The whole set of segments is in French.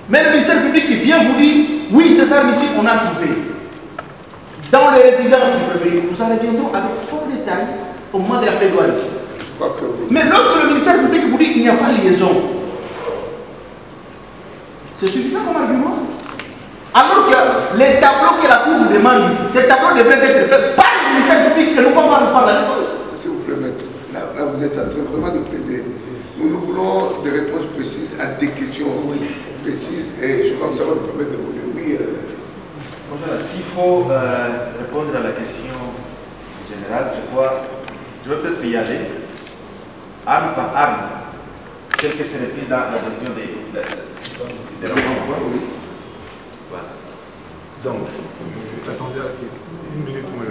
Mais le ministère public qui vient vous dire, oui, ces armes ici, on a trouvé. Dans les résidences, nous en reviendrons avec fort détail au moment de la plaidoirie. Mais lorsque le ministère public vous dit qu'il n'y a pas liaison, c'est suffisant comme argument. Alors que les tableaux que la Cour nous demande ici, ces tableaux devraient être faits par le ministère public et non pas par la défense. S'il vous plaît, maître, là vous êtes en train vraiment de plaider. Nous voulons des réponses précises à des questions précises et je pense que ça va nous permettre d'évoluer. Oui. Voilà, s'il faut répondre à la question générale, je vais peut-être y aller, arme par arme, tel que c'est écrit dans la décision des rencontres. Oui. Voilà. Donc, attendez une minute, moi.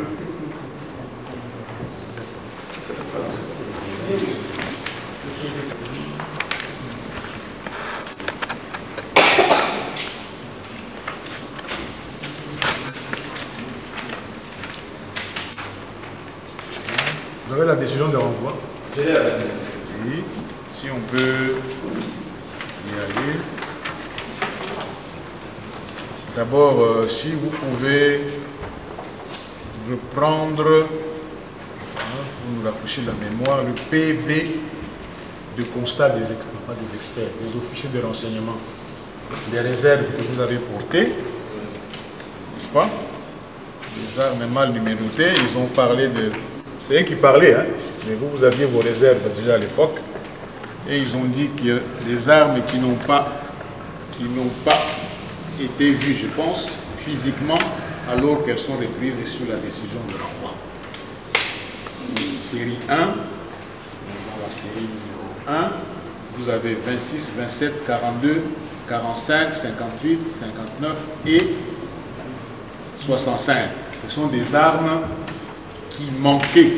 Vous avez la décision de renvoi? Je l'ai avec Oui. Si on peut y aller. D'abord, si vous pouvez reprendre, pour nous rafraîchir la mémoire, le PV de constat des experts, pas des experts, des officiers de renseignement, les réserves que vous avez portées, n'est-ce pas? Les armes mal numérotées, ils ont parlé de... C'est eux qui parlaient, hein? Mais vous aviez vos réserves déjà à l'époque, et ils ont dit que les armes qui n'ont pas été vues, je pense, physiquement, alors qu'elles sont reprises sur la décision de l'envoi. Série 1, dans la série numéro 1, vous avez 26, 27, 42, 45, 58, 59 et 65. Ce sont des armes qui manquaient,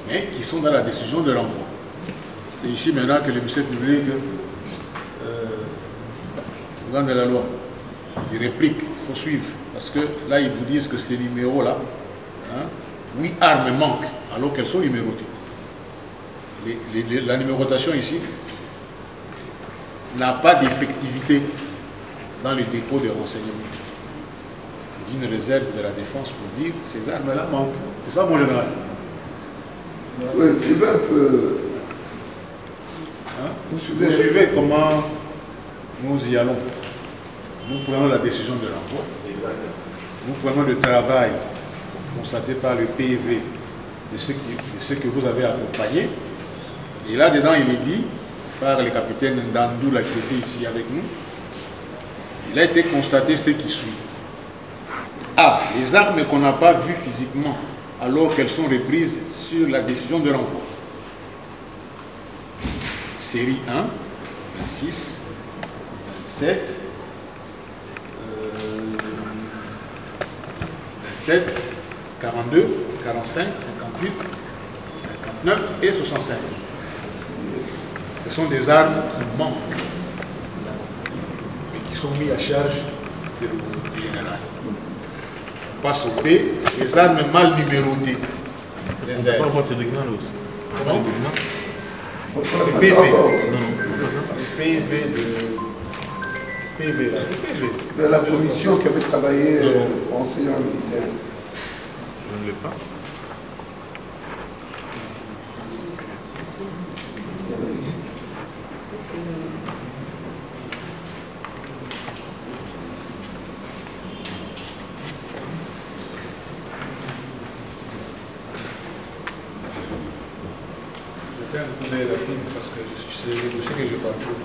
mais qui sont dans la décision de l'envoi. C'est ici maintenant que le ministère public regarde la loi. Il réplique, il faut suivre. Parce que là, ils vous disent que ces numéros-là, hein, 8 armes manquent, alors qu'elles sont numérotées. La numérotation ici n'a pas d'effectivité dans les dépôts de renseignements. C'est une réserve de la défense pour dire que ces armes-là manquent. C'est ça, mon général. Oui, je vais un peu... Hein? Vous suivez comment nous y allons. Nous prenons la décision de l'envoi. Nous prenons le travail constaté par le PV de ceux que vous avez accompagnés. Et là-dedans, il est dit par le capitaine Ndandou, qui était ici avec nous, il a été constaté ce qui suit. A. Les armes qu'on n'a pas vues physiquement alors qu'elles sont reprises sur la décision de l'envoi. Série 1, 26, 27, 27, 42, 45, 58, 59 et 65. Ce sont des armes qui manquent, mais qui sont mises à charge du général. On passe au P, les armes mal numérotées. On ne peut pas voir ces documents-là aussi. Comment? Le PV. Le PV de... PV, là. Le PV. De la commission qui avait travaillé en enseignant militaire. Je ne l'ai pas. Parce que c'est le dossier que je parcours.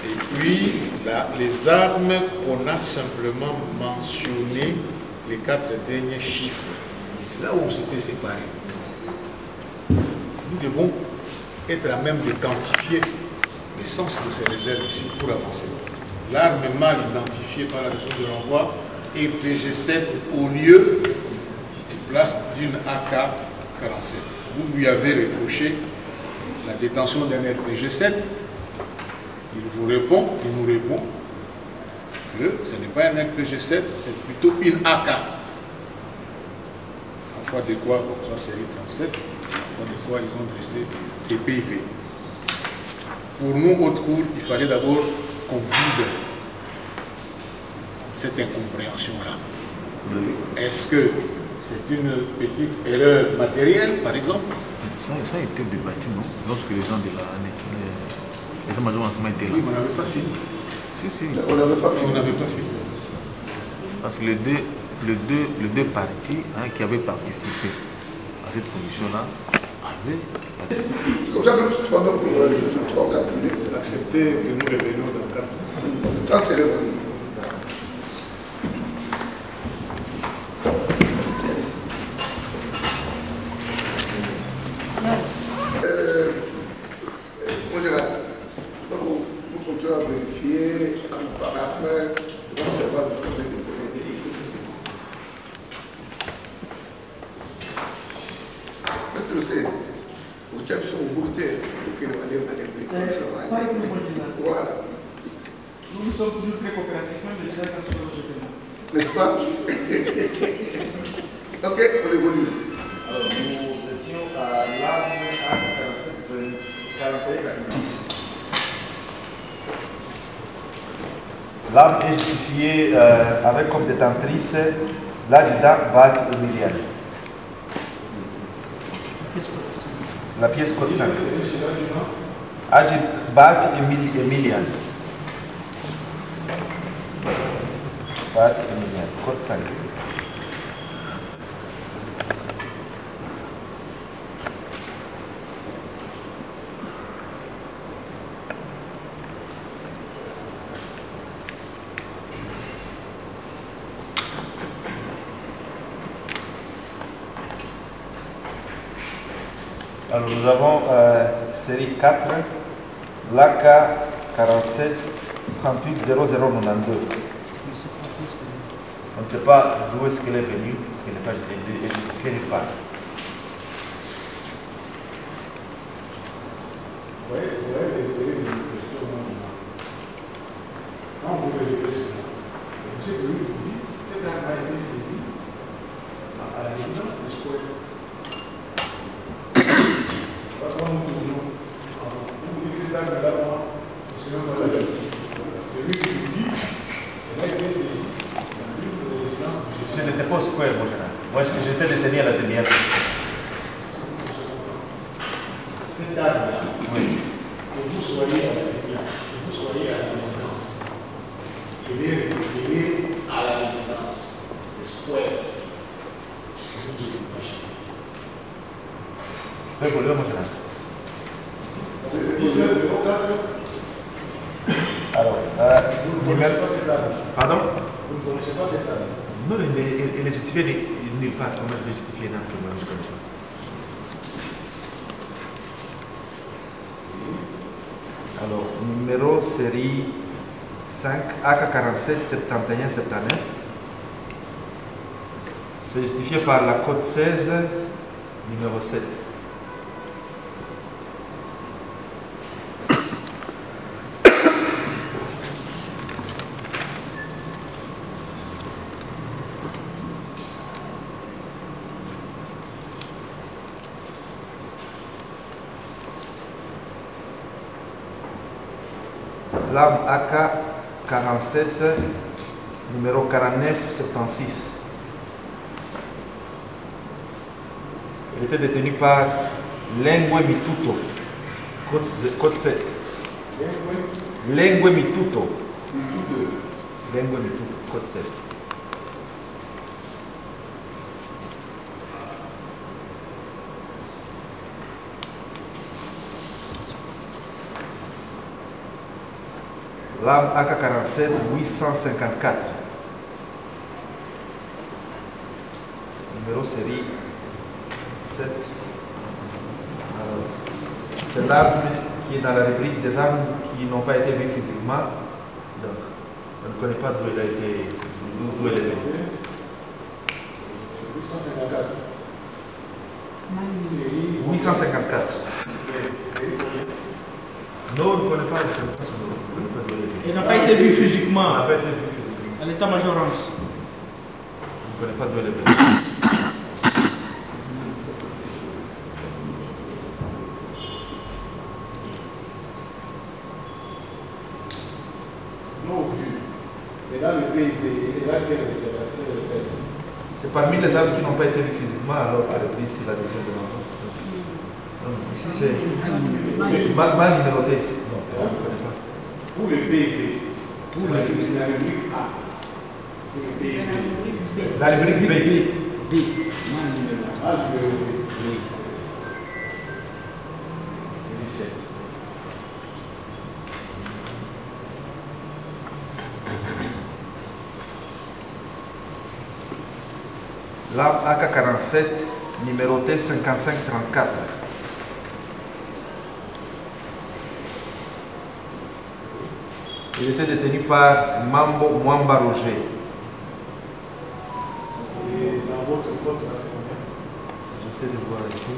Et puis, là, les armes qu'on a simplement mentionné, les 4 derniers chiffres, c'est là où on s'était séparés. Nous devons être à même de quantifier l'essence de ces réserves ici pour avancer. L'arme mal identifiée par la décision de l'envoi est PG7 au lieu de place d'une AK-47. Vous lui avez reproché la détention d'un RPG-7. Il vous répond, il nous répond que ce n'est pas un RPG-7, c'est plutôt une AK. En foi de quoi, bon, ça série 37, en foi de quoi ils ont dressé ces PIV. Pour nous, haute cour, il fallait d'abord qu'on vide cette incompréhension-là. Est-ce que c'est une petite erreur matérielle, par exemple? Ça a été débattu, non? Lorsque les gens de l'état-major étaient là. Oui, mais on n'avait pas fini. Si. On n'avait pas fini. On n'avait pas fini. Parce que les deux partis qui avaient participé à cette commission-là avaient... C'est comme ça que nous suspendons pour 3 ou 4 minutes. C'est accepté que nous revenions dans 4 minutes. Ça, c'est le... Mon général, nous continuons à vérifier, à nous parler après, on va savoir le temps de déposer. Maintenant, c'est au chef son goûter, donc il va aller voilà. Nous sommes toujours très coopératifs, mais déjà dans ce que N'est-ce pas? Ok, on évolue. Alors, nous étions à l'arme A47, 41-46. L'arme est justifiée avec comme détentrice l'adjudant Bat Emiliane. La pièce code 5. Adjudant Bat Emiliane. Bat Emiliane, code 5. Alors nous avons série 4, l'AK 47 38 0092. On ne sait pas d'où est-ce qu'elle est venue, parce qu'elle n'est pas justifiée nulle part. Oui, une question. Quand vous voulez les questions, vous savez que lui vous dit, cette arme a été saisie à la résidence de Square. Quand nous tournons, vous dites cette arme-là, on sait même pas la chose. Et lui, il vous dit, elle a été saisie. Je n'étais pas au Square, mon général. Moi, j'étais détenu à la demi-heure. Cette arme-là, Oui. que vous soyez à la résidence, il est récupéré à la résidence, le Square. Oui, pour le mon général. Alors, vous ne connaissez pas cette arme. pardon? Vous ne connaissez pas cette arme. Non, il est justifié nulle part. Comment il est justifié dans le monde comme ça? Alors, numéro série 5, AK47 71 79. C'est justifié par la code 16, numéro 7. L'arme AK-47, numéro 4976. Elle était détenue par Lengue Mituto, code 7. Lengue Mituto. Lengue Mituto, code 7. L'arme AK-47 854. Numéro série 7. C'est l'arme qui est dans la rubrique des armes qui n'ont pas été vues physiquement. Donc, on ne connaît pas d'où elle a été. D'où elle est venue. 854. 854. Non, on ne connaît pas. Elle n'a pas été vue physiquement. Elle n'a pas été vue physiquement. À l'état-major Rance. On ne connaît pas d'où elle est venue. Et là, le PIB, il est là quel est le c'est parmi les arbres qui n'ont pas été vus physiquement, alors que le prix, c'est la deuxième de l'enfant. Ici, c'est mal numéroté. Pour le PIB, pour la rubrique A, pour le PIB, la rubrique B. B, mal numéroté. C'est 17. L'arbre AK-47, numéroté 5534. Il était détenu par Mambo Mwamba Roger. Et dans votre code, là, c'est combien? J'essaie de voir ici.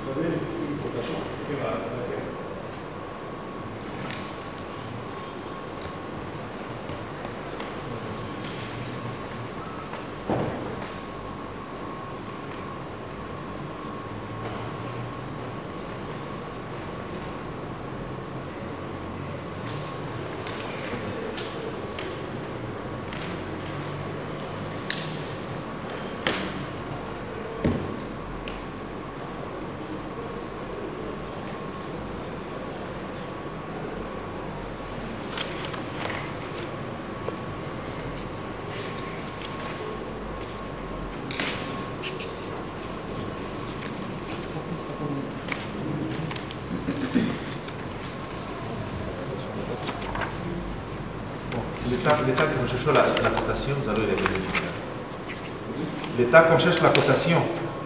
Vous avez une cotation, c'est que là, c'est laquelle? L'état qu'on cherche la cotation, vous allez les vérifier. L'état qu'on cherche la cotation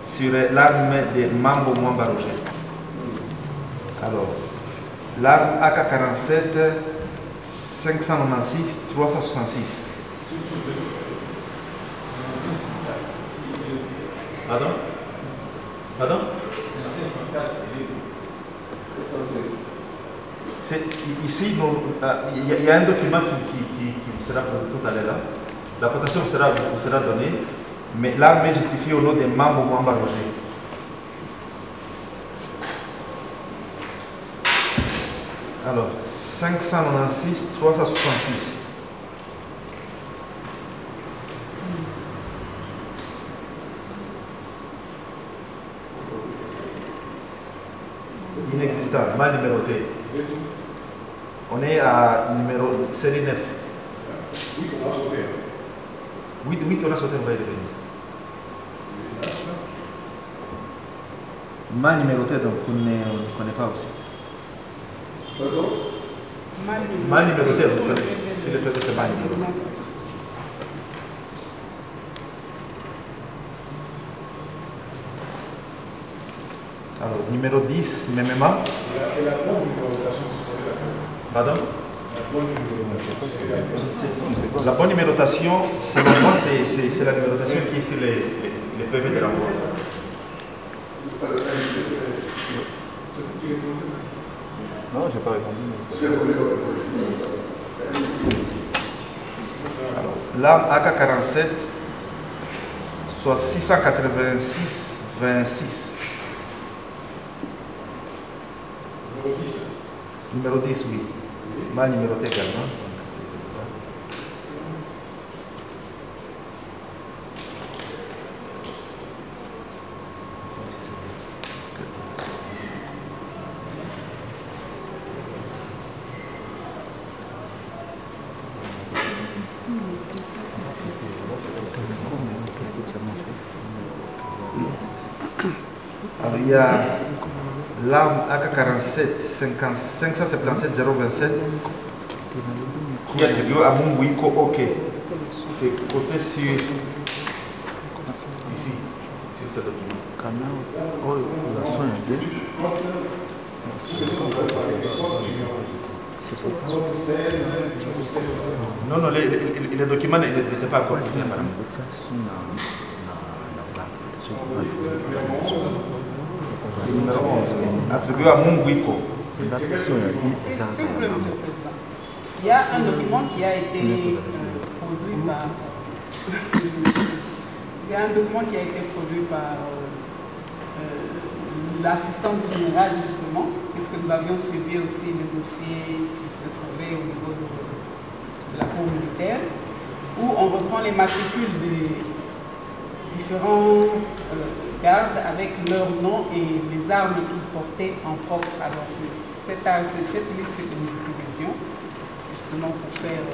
sur l'arme de Mambo Mwamba Roger. Alors, l'arme AK-47, 596, 366. Pardon? Pardon? Ici, il y a un document qui sera tout à l'heure. La cotation vous sera donnée, mais l'arme est justifiée au nom de Mambo Mwamba Roger. Alors, 596, 366. Inexistant, mal numéroté. On est à série 9. Oui, on va sauter. 8, on a sauté, on va y revenir. Mal numéroté, donc on ne connaît pas aussi. Pardon? Mal numéroté, vous connaissez. C'est le fait que c'est mal numéroté. Alors, numéro 10, MMA. C'est la bonne numérotation, c'est la Pardon? La bonne numérotation, La bonne numérotation, selon moi, c'est la numérotation qui est sur les PV de l'envoi. Non, je n'ai pas répondu. Alors, l'arme AK-47, soit 686, 26. Numéro 10, oui. Mal numéroté également. Alors, il y a l'arme AK-47 577 027 qui est attribué à Mungwiko OK. C'est côté sur ici, sur ce document. Non, non, les documents ne sont pas encore écoutés, madame. Le numéro 11, attribué à Mungwiko. Il y a un document qui a été produit par. Il y a un document qui a été produit par l'assistant général justement, puisque nous avions suivi aussi le dossier qui se trouvait au niveau de la cour militaire, où on reprend les matricules des différents gardes avec leur nom et les armes qu'ils portaient en propre. Alors c'est cette liste que nous utilisions justement pour faire le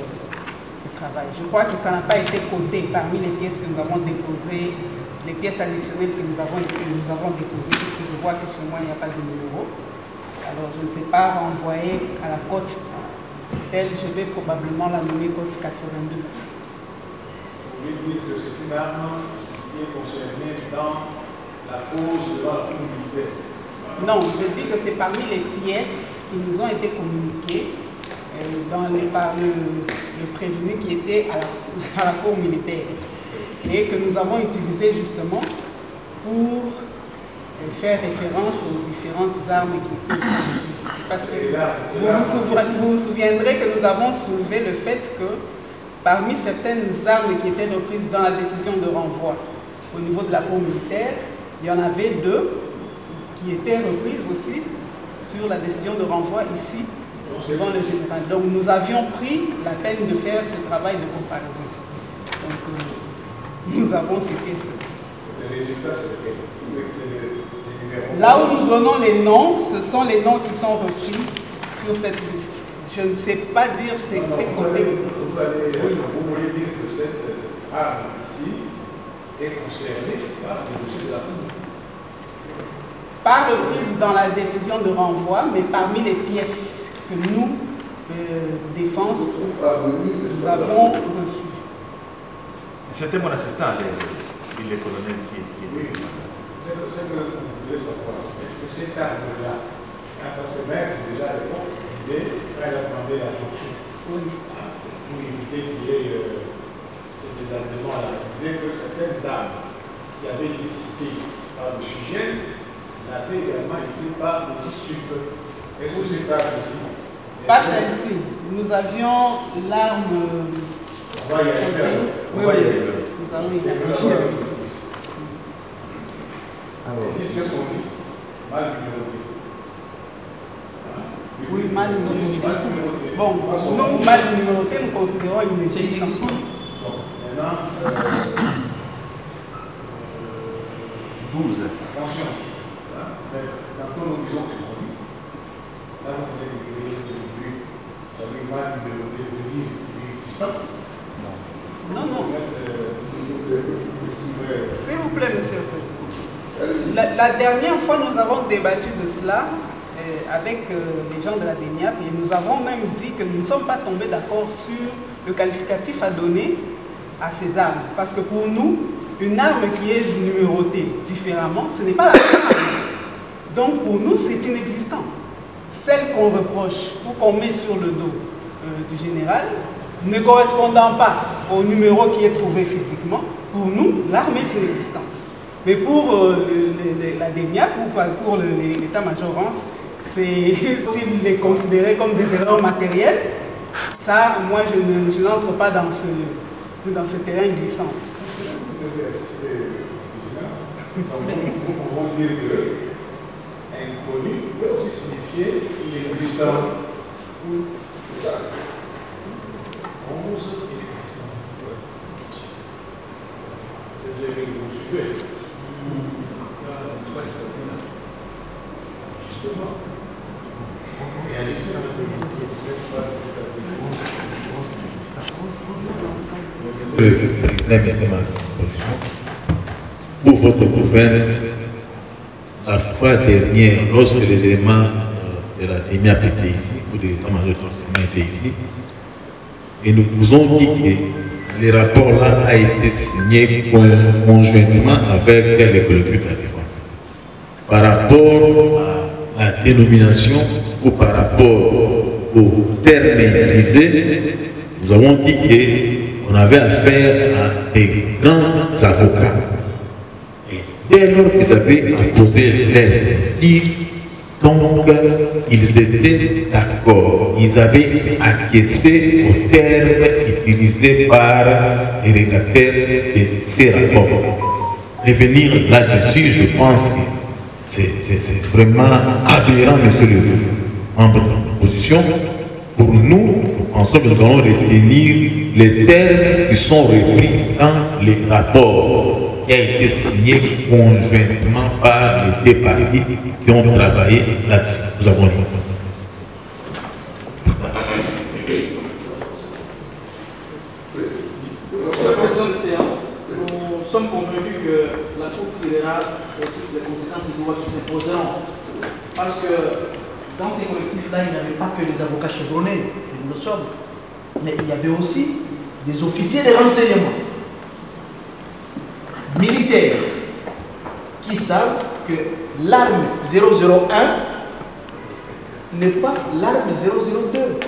travail. Je crois que ça n'a pas été codé parmi les pièces que nous avons déposées, les pièces additionnelles que nous avons déposées, puisque je vois que chez moi il n'y a pas de numéro. Alors je ne sais pas renvoyer à la cote telle, je vais probablement la nommer cote 82. Vous voulez dire que c'est une arme qui est concernée dans la cause de la communauté? Non, je dis que c'est parmi les pièces qui nous ont été communiquées par le prévenu qui était à la cour militaire et que nous avons utilisé justement pour faire référence aux différentes armes qui étaient utilisées. Parce que vous vous souviendrez que nous avons soulevé le fait que parmi certaines armes qui étaient reprises dans la décision de renvoi au niveau de la cour militaire, il y en avait 2 qui étaient reprises aussi sur la décision de renvoi ici devant le général. Donc nous avions pris la peine de faire ce travail de comparaison. Donc nous avons ces pièces. Les résultats, c'est les numéros. Là où nous donnons les noms, ce sont les noms qui sont repris sur cette liste. Je ne sais pas dire c'est quel côté. Vous voulez dire que cette arme ici est concernée par le dossier de la cour? Pas reprise dans la décision de renvoi, mais parmi les pièces que nous, défense, nous avons reçues. C'était mon assistant, le colonel qui est oui. C'est que vous voulez savoir. Est-ce que cette arme-là, parce que maître déjà à l'époque disait, quand il a demandé la jonction, pour éviter qu'il y ait ces désarmements-là, il disait que certaines armes qui avaient été citées par le hygiène n'avaient également été par le tissu. Est-ce que c'est arme aussi? Pas celle-ci. Nous avions l'arme. On va y arriver. Oui, oui. Nous allons y arriver. Alors, qu'est-ce qu'on dit? Mal numéroté. Oui, mal numéroté. Bon, nous, mal numéroté, nous considérons inexistant. Bon, maintenant, 12. attention. Quand nous disons que là, vous venez de créer au début, vous avez mal numéroté, vous dire inexistant. Non, non. S'il vous plaît, monsieur le Président. La dernière fois, nous avons débattu de cela avec les gens de la DENIAP et nous avons même dit que nous ne sommes pas tombés d'accord sur le qualificatif à donner à ces armes. Parce que pour nous, une arme qui est numérotée différemment, ce n'est pas la même arme. Donc pour nous, c'est inexistant. Celle qu'on reproche ou qu'on met sur le dos du général, ne correspondant pas au numéro qui est trouvé physiquement, pour nous, l'arme est inexistante. Mais pour la DENIAP ou pour l'état-major Rance, s'il les considérait comme des erreurs matérielles, ça, moi, je n'entre pas dans ce terrain glissant. Nous pouvons dire que inconnu peut aussi signifier inexistant. C'est ça. 11 inexistant. Vous suivez. Justement. Pour votre gouvernement, la fois dernière, lorsque les éléments de la DENIAP étaient ici, ou de l'état-major étaient ici, et nous vous avons dit que le rapport-là a été signé conjointement avec les collectivités de la défense. Par rapport à la dénomination ou par rapport aux termes utilisés, nous avons dit qu'on avait affaire à des grands avocats. Et dès lors qu'ils avaient posé les statistiques, donc ils étaient d'accord. Ils avaient acquiescé aux termes utilisés par les rédacteurs de ces rapports. Revenir là-dessus, je pense que C'est vraiment aberrant, monsieur le membre de l'opposition. Pour nous, nous pensons que nous allons retenir les termes qui sont repris dans les rapports qui a été signé conjointement par les deux partis qui ont travaillé là-dessus. Nous avons vu. Nous sommes convaincus que la Cour tirera toutes les conséquences du droit qui s'imposeront. Parce que dans ces collectifs-là, il n'y avait pas que des avocats chevronnés, que nous le sommes, mais il y avait aussi des officiers de renseignement militaires qui savent que l'arme 001 n'est pas l'arme 002.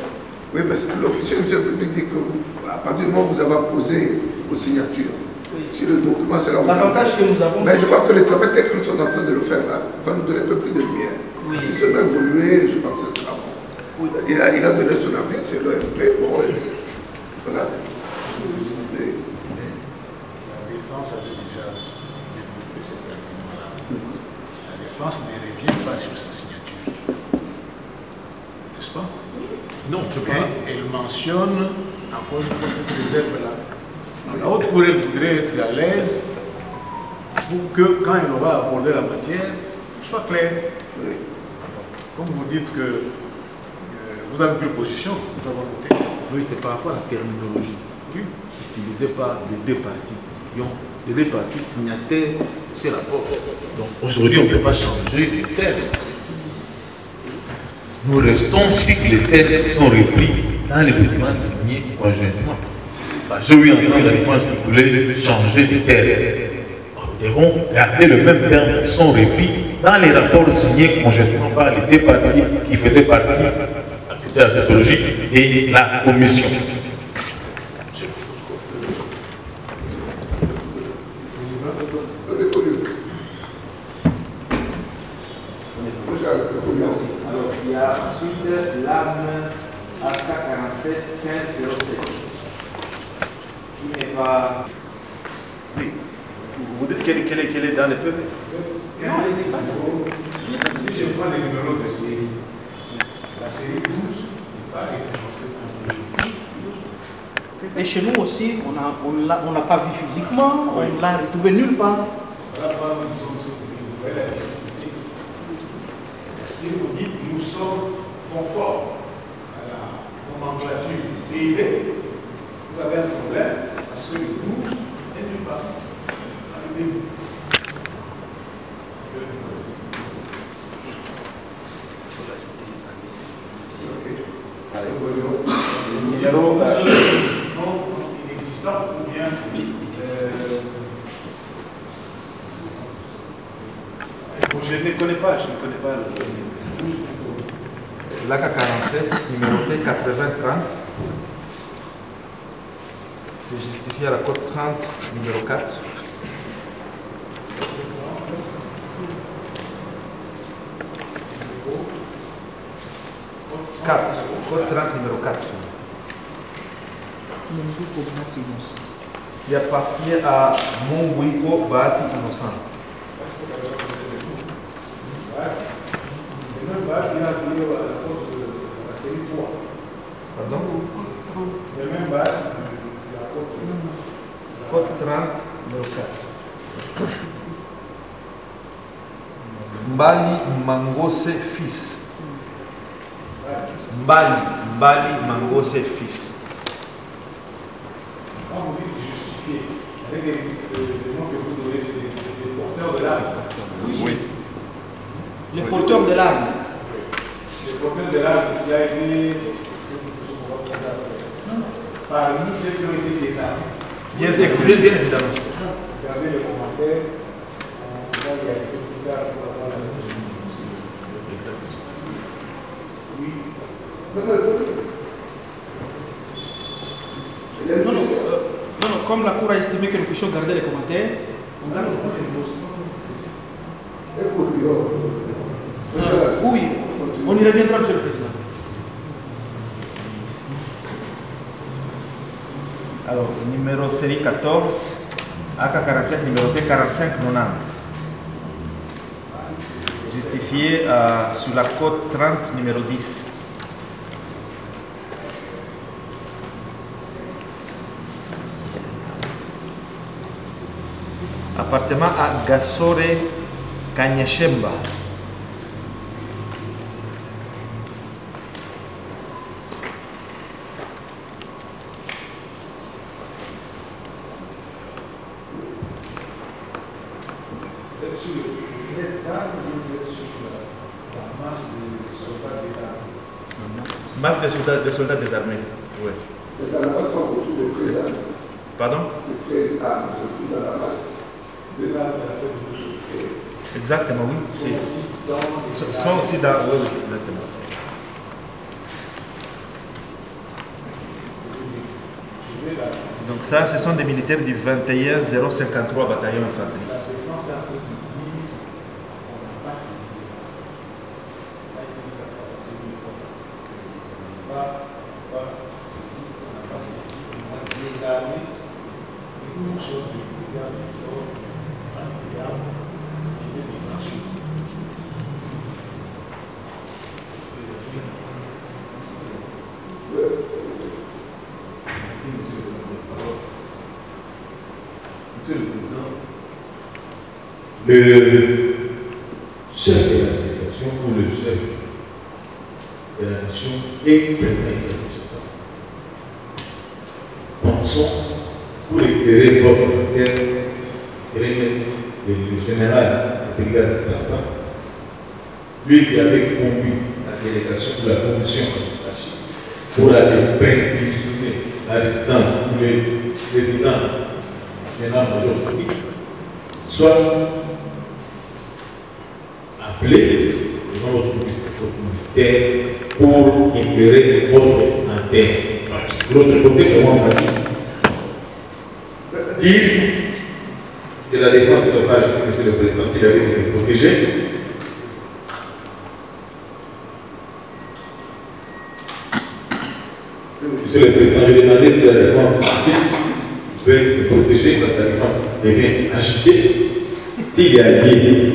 Oui, mais l'officier du public dit que à partir du moment où vous avez posé vos signatures, si le document sera... L'avantage que nous avons... Mais je crois que les travailleurs techniques sont en train de le faire là. Va nous donner un peu plus de lumière. Oui. Il sera évolué, je crois que ce sera bon. Oui. Il a donné son avis, c'est l'OMP. Bon, voilà. La défense avait déjà développé cet argument-là. La défense ne revient pas sur sa signature. N'est-ce pas? Non, je crois. Elle mentionne encore une fois cette réserve-là. La haute cour, elle voudrait être à l'aise pour que quand elle aura abordé la matière, soit clair. Oui. Comme vous dites que vous avez pris position, nous avons voté. Oui, c'est par rapport à la terminologie utilisée par les deux partis. Les deux partis signataires de ce rapport. Donc aujourd'hui, on ne peut pas changer les termes. Nous restons si les termes sont repris dans les documents signés conjointement. J'ai eu entendu la défense qui voulait changer de terme. Nous devons garder le même terme qui sont repris dans les rapports signés conjointement par les deux partis qui faisaient partie de la technologie et la commission. Alors, il y a ensuite l'arme AK-47 1507 qui n'est pas... Oui. Vous dites qu'elle est dans les PV? Si je prends les numéros de série, la série 12 n'est pas référencée dans le. Et chez nous aussi, on ne l'a pas vu physiquement, on ne l'a retrouvé nulle part. Voilà pourquoi nous sommes une nouvelle activité. Si vous dites nous sommes conformes à la nomenclature PIB, vous avez un problème parce que le 12 n'est nulle part. Numéro inexistant ou bien je ne connais pas, l'AK-47, numéroté 8030. C'est justifié à la code 30, numéro 4. 4, code 30, numéro 4. Il appartient à Mongwiko Bahati Innocent. Pardon? C'est le même base. Code 30, numéro 4. Mbali Mangose fils. Mbali Mangose fils. Quand vous dites justifier, avec les noms que vous donnez, c'est les porteurs de l'arme. Oui. Les porteurs de l'arme. Les porteurs de l'arme qui a été parmi ceux qui ont été des armes. Bien évidemment. Regardez les commentaires. On va y arriver plus tard pour avoir la mesure. Oui. Non, comme la Cour a estimé que nous puissions garder les commentaires, on garde les commentaires. Oui, on y reviendra, Monsieur le Président. Alors, numéro série 14, AK-47, numéroté 4590. justifié sur la côte 30, numéro 10. Appartement à Gasore Kanyeshemba. Masse de soldats désarmés. Oui. Mais dans la masse, on retrouve les 13 armes. Pardon? Les 13 armes, surtout dans la masse. Les armes de la fête. Exactement, oui. Sont aussi dans. Oui, oui, exactement. Donc ça, ce sont des militaires du 21 053 bataillon infanterie. Le chef de la délégation ou le chef de la nation est président Kinshasa. Pensons, pour éclairer votre terre, serait le général de brigade Sassa, lui qui avait conduit la délégation de la commission pour aller perquisitionner la résidence ou les résidences du général-major Sidi, soit appelé devant votre militaire pour éclairer votre antenne. Parce que l'autre côté, comment on a dit, dire que la défense de l'otage, monsieur le président, s'il avait été protégé, monsieur le président, je demandais si la défense peut être protégée parce que la défense devient agitée. S'il y a lié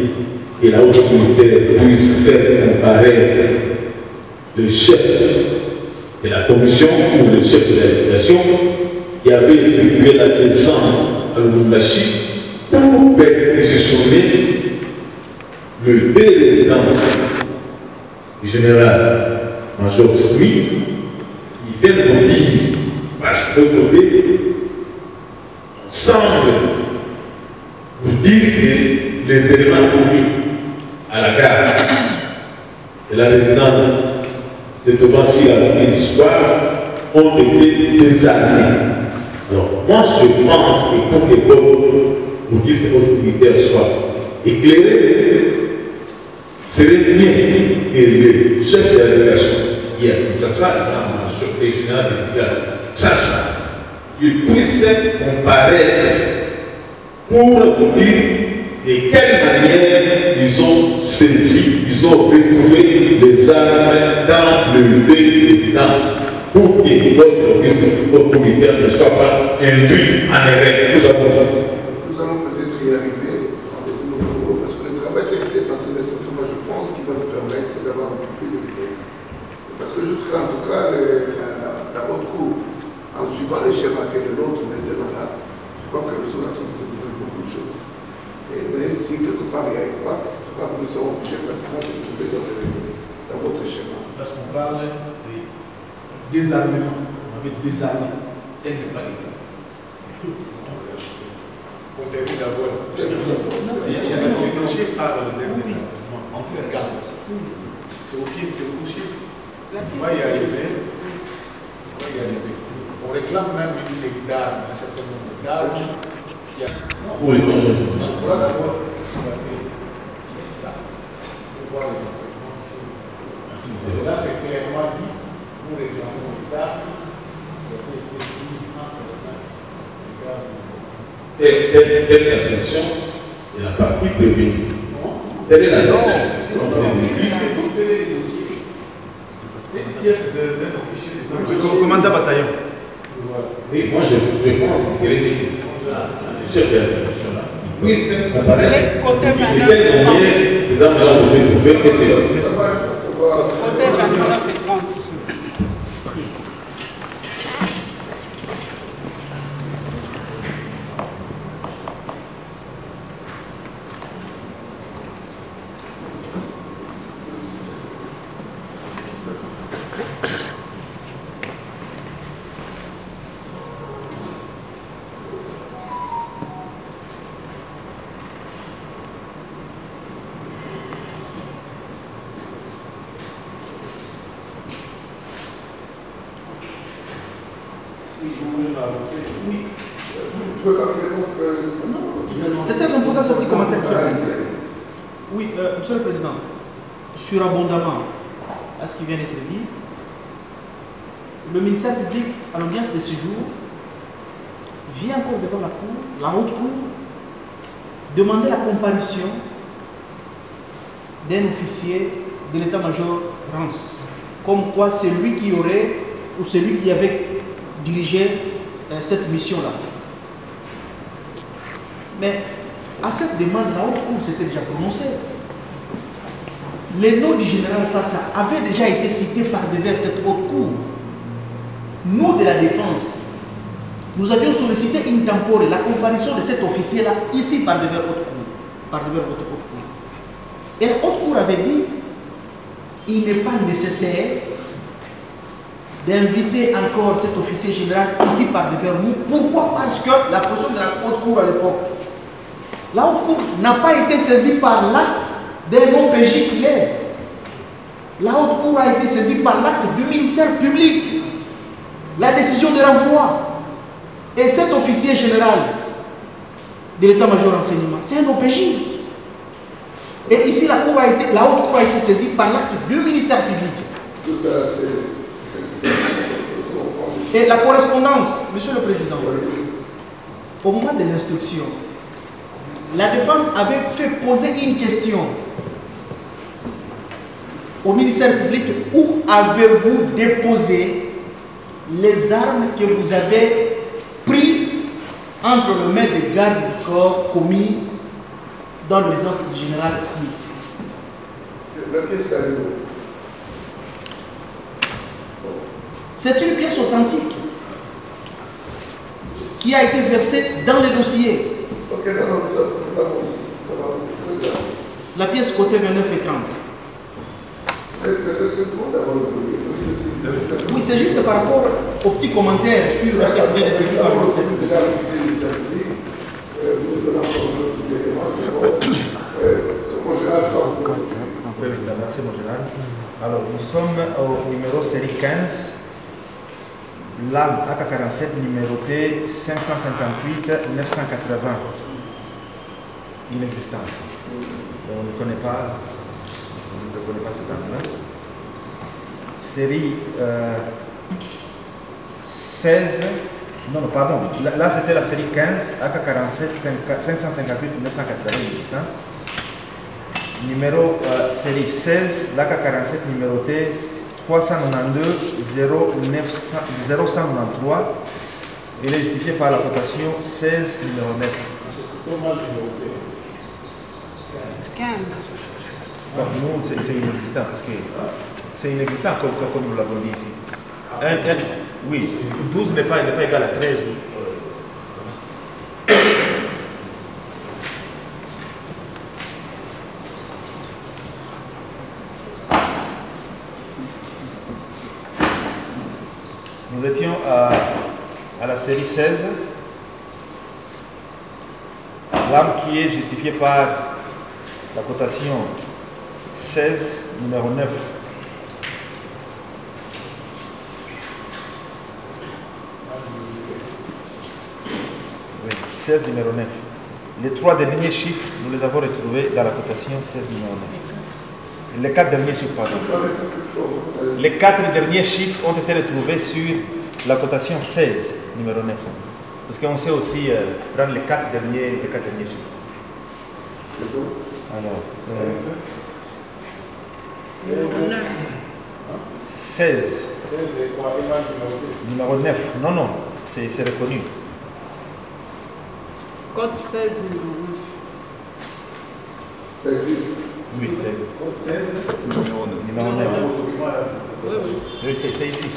et la haute autorité puisse faire comparer le chef de la commission ou le chef de la délégation qui avait effectué la descente à Lubumbashi pour perquisitionner le deux résidences du général-major Smith, qui vient de dire, parce que de côté, semble vous dire que les éléments commis à la gare de la résidence de Tofansi à l'histoire ont été désarmés. Alors, moi je pense que pour que votre militaire soit éclairé, serait bien que le chef de la délégation, qui a Kinshasa, le général de brigade Sassa, qu'il puisse comparaître pour vous dire de quelle manière ils ont saisi, ils ont retrouvé les armes dans le lieu de résidence pour que votre militaire ne soit pas induit en erreur. Nous allons peut-être y arriver avec nos travaux parce que le travail technique est en train d'être fait. Moi, je pense qu'il va nous permettre d'avoir un peu plus de vidéos. Parce que jusqu'à, en tout cas, la haute cour, en suivant les schémas que de l'autre maintenant là, je crois que nous sommes en train de découvrir beaucoup de choses. Mais si quelque part il y a une part, je crois que nous sommes obligés pratiquement de trouver dans votre schéma. Parce qu'on parle de désarmement. On avait désarmé. Tel n'est pas l'état. On termine d'abord. Le dossier parle d'un désarmement. On peut regarder. C'est au pied, c'est au coucher. On va y arriver. On réclame même une série d'armes, un certain nombre d'armes. Oui, on va d'abord exploiter ça. On va voir les informations. Et cela, c'est clairement dit. Nous réclamons les armes qui ont été prises entre les mains du telle impression de la partie prévenue. Telle est la norme. C'est une pièce d'un officier de Commandant bataillon. Oui, moi je pense que c'est le chef de la délégation là, qui Côté 29, c'est ça, mais là, on peut faire que c'est. côté 29 et 30 ici. C'est très important ce petit commentaire, Monsieur le Président. Oui, Monsieur le Président, surabondamment à ce qui vient d'être dit, le ministère public, à l'audience de ce jour, vient encore devant la Cour, la haute Cour, demander la comparution d'un officier de l'état-major Rance, comme quoi c'est lui qui aurait, ou c'est lui qui avait dirigé cette mission-là. Mais à cette demande, la haute Cour s'était déjà prononcée. Les noms du général Sassa avaient déjà été cités par devers cette haute Cour. Nous, de la défense, nous avions sollicité in tempore la comparution de cet officier-là, ici par devers haute Cour. Par devers votre haute Cour. Et la haute Cour avait dit, il n'est pas nécessaire d'inviter encore cet officier général ici par devers nous. Pourquoi? Parce que la position de la haute Cour à l'époque, la haute Cour n'a pas été saisie par l'acte d'un OPJ qu'il est. La haute Cour a été saisie par l'acte du ministère public. La décision de renvoi. Et cet officier général de l'état-major renseignement, c'est un OPJ. Et ici, la haute Cour a été saisie par l'acte du ministère public. Tout ça, Et la correspondance, Monsieur le Président, au moment de l'instruction, la défense avait fait poser une question au ministère public: où avez-vous déposé les armes que vous avez prises entre les mains des gardes du corps commis dans le résidence du général Smith? la pièce à l'eau. C'est une pièce authentique qui a été versée dans le dossier. Ok, non, ça va. La pièce côté 29 et 30. Est-ce que tout le monde a voulu? Oui, c'est juste par rapport aux petits commentaires sur ce qui vient d'être dit par le conseil. Merci, mon général. Alors, nous sommes au numéro série 15, lame AK-47 numéroté 558 980. Inexistant. On ne connaît pas cette arme-là. Série 16. Non, pardon. Là c'était la série 15, AK-47 558 980 inexistant. Numéro série 16, l'AK-47 numéroté 392 0193. Il est justifié par la cotation 16 numéro 9. 15. Donc nous, c'est inexistant, parce que c'est inexistant comme nous l'avons dit ici. Oui, 12 n'est pas égal à 13. Nous étions à la série 16, l'arme qui est justifiée par la cotation 16, numéro 9. Oui, 16, numéro 9. Les 3 derniers chiffres, nous les avons retrouvés dans la cotation 16, numéro 9. Les 4 derniers chiffres, pardon. Les 4 derniers chiffres ont été retrouvés sur la cotation 16, numéro 9. Parce qu'on sait aussi prendre les 4 derniers chiffres. Alors, 16. Numéro 9. Non, c'est reconnu. Code 16, numéro 9. Ça existe. Oui, ça existe. Code 16, Numéro 9. Oui, c'est ici.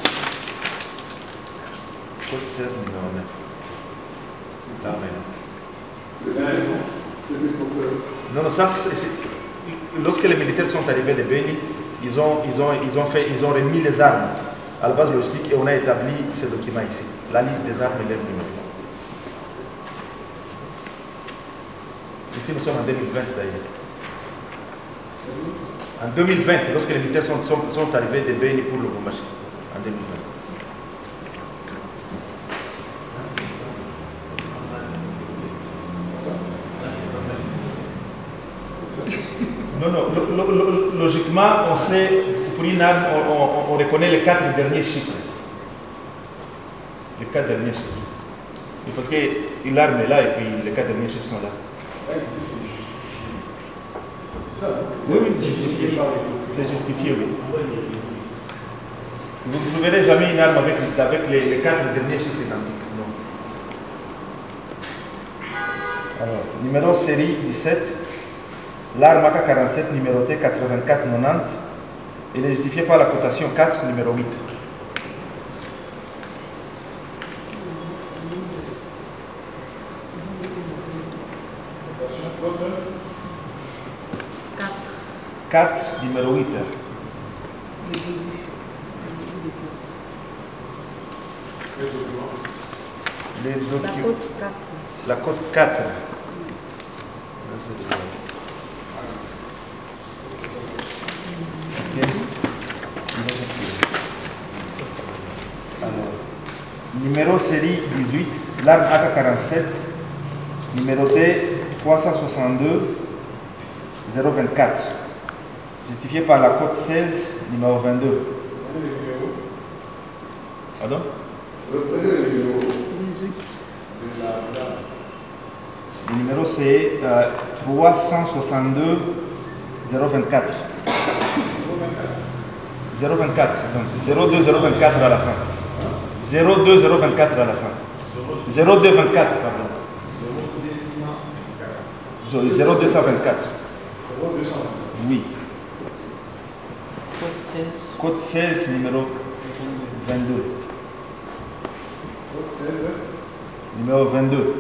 Code 16, numéro 9. Là, non, non, ça, lorsque les militaires sont arrivés de Beni, ils ont remis les armes à la base logistique et on a établi ce document ici, la liste des armes et leurs numéros. Ici, nous sommes en 2020 d'ailleurs. En 2020, lorsque les militaires sont arrivés de Beni pour le Lubumbashi, en 2020. Non, non, logiquement, on sait, pour une arme, on reconnaît les 4 derniers chiffres. Les 4 derniers chiffres. Et parce que l'arme est là et puis les 4 derniers chiffres sont là. Oui, oui, c'est justifié. C'est justifié, oui. Vous ne trouverez jamais une arme avec les 4 derniers chiffres identiques. Non. Alors, numéro série 17. L'arme AK-47 numérotée 8490, elle est justifiée par la cotation 4, numéro 8. Quatre, numéro 8. La cote 4. Alors, numéro série 18, l'arme AK-47, numéroté 362 024, justifié par la cote 16, numéro 22. Pardon? 18. Le numéro c'est 362 024. 024, donc 02024 à la fin. 02024 à la fin. 0224, pardon. 0224. Oui. Code 16. Code 16, numéro 22. code 16, Numéro 22.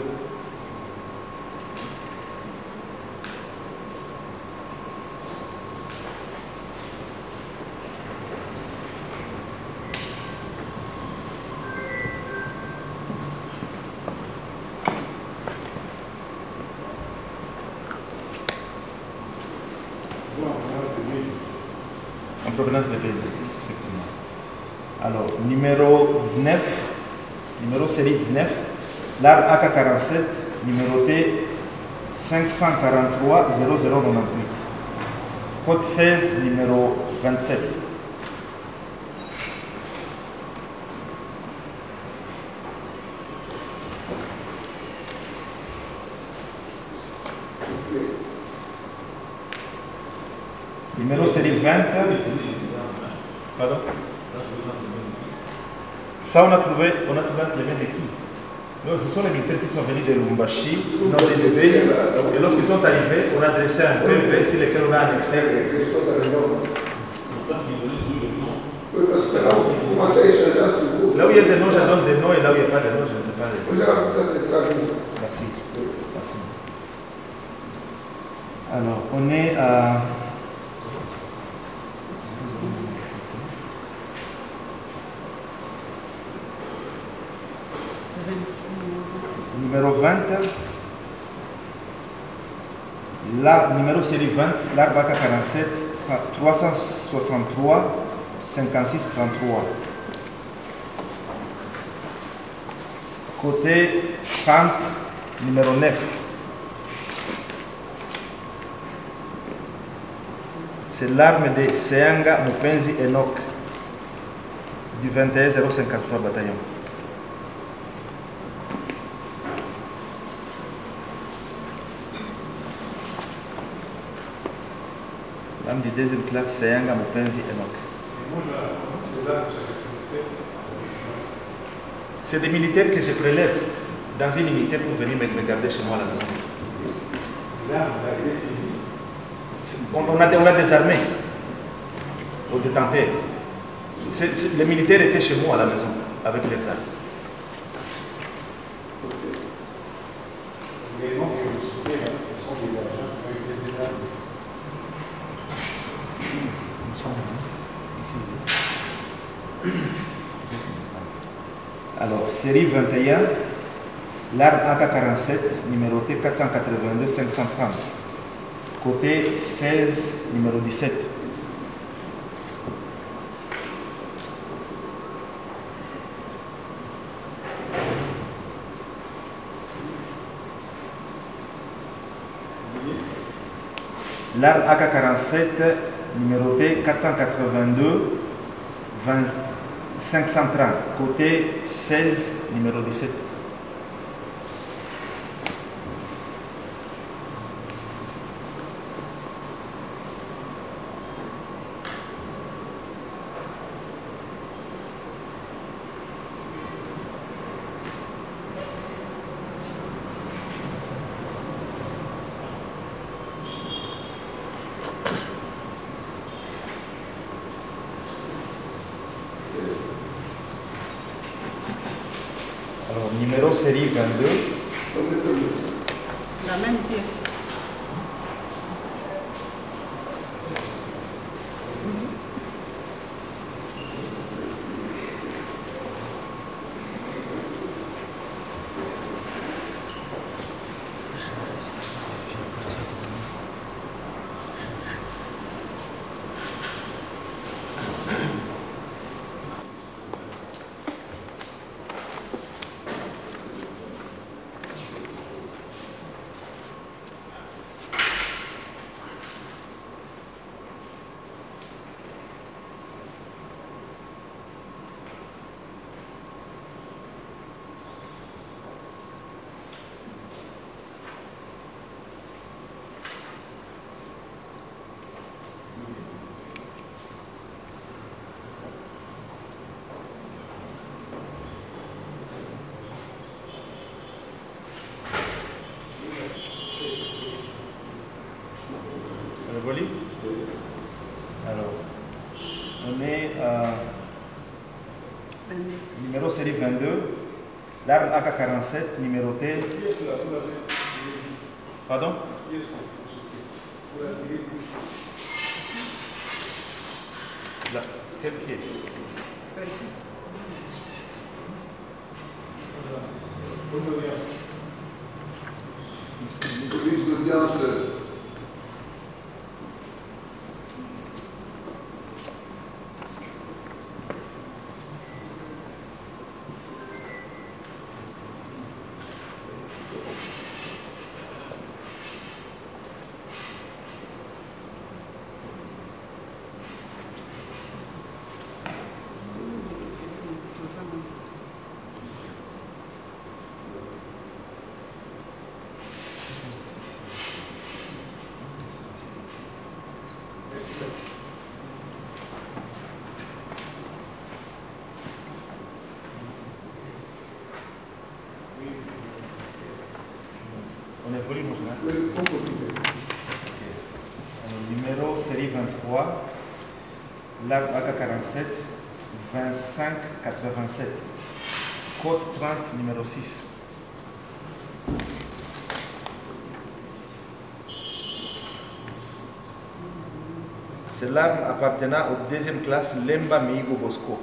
En provenance de Bénin, effectivement. Alors, numéro 19, numéro série 19, l'arme AK-47, numéroté 543 0098. Code 16, numéro 27. Numéro série 20. Pardon? Ça, on a trouvé entre les mains de qui? Non, ce sont les militaires qui sont venus de Lubumbashi, non de Béni. Et lorsqu'ils sont arrivés, on a dressé un PV sur lequel on a annexé. Là où il y a des noms, je donne des noms, et là où il n'y a pas de noms, je ne sais pas. Merci. Merci. Alors, on est à... Numéro 20, la numéro série 20, l'arme AK-47, 363 56 33. Côté 30, numéro 9. C'est l'arme de Seanga Mupenzi Enoch du 21 053 bataillon. L'arme de deuxième classe Seanga Mupenzi Enoch. C'est des militaires que je prélève dans une unité pour venir me garder chez moi à la maison. L'arme a été saisie. On a désarmé aux détenteurs. Les militaires étaient chez moi à la maison, avec les armes. Les noms que vous citez, ce sont des agents qui ont été désarmés. Alors, série 21, l'arme AK-47, numéroté 482-530, côté 16, numéro 17. L'arme AK-47, numéroté 482-530, côté 16, numéro 17. Alors, numéro série 22. La même pièce. Alors, on est numéro série 22, l'arme AK-47 numérotée. Pardon? Là, quelle pièce? Police d'audience. On est poli, mon général. Oui, on peut. Numéro série 23, l'arme AK-47, 2587, code 30, numéro 6. C'est l'arme appartenant aux deuxième classe Lemba Migo Bosco.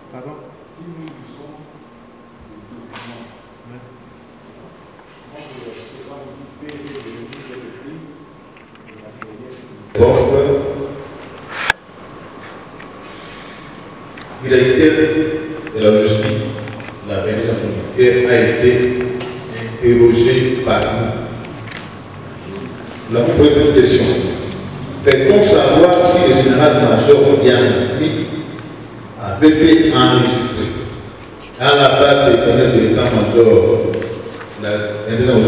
Pardon? Si nous lisons les documents, comment vous c'est pas vous payer les ministres de crise et la directeur de la justice, la région militaire, a été interrogé par nous. Nous avons posé cette question. Peut-on savoir si le général-major Diane Smith avait fait enregistrer à la base des données de l'état-major, la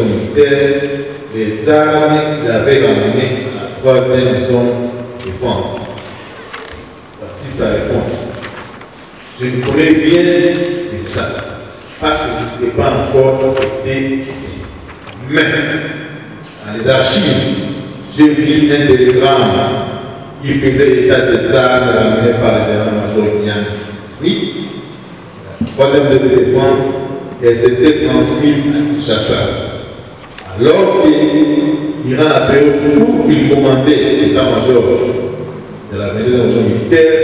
militaire, les armes qu'il avait ramenées troisième zone de France. Voici sa réponse. Je me connais bien de ça, parce que je n'ai pas encore été ici. Mais, dans les archives, j'ai vu un télégramme qui faisait état des armes ramenées par le général-major Ian Smith. La troisième zone de défense, elles étaient transmises à Kinshasa. Alors qu'il ira à la période où il commandait l'état-major de la région militaire,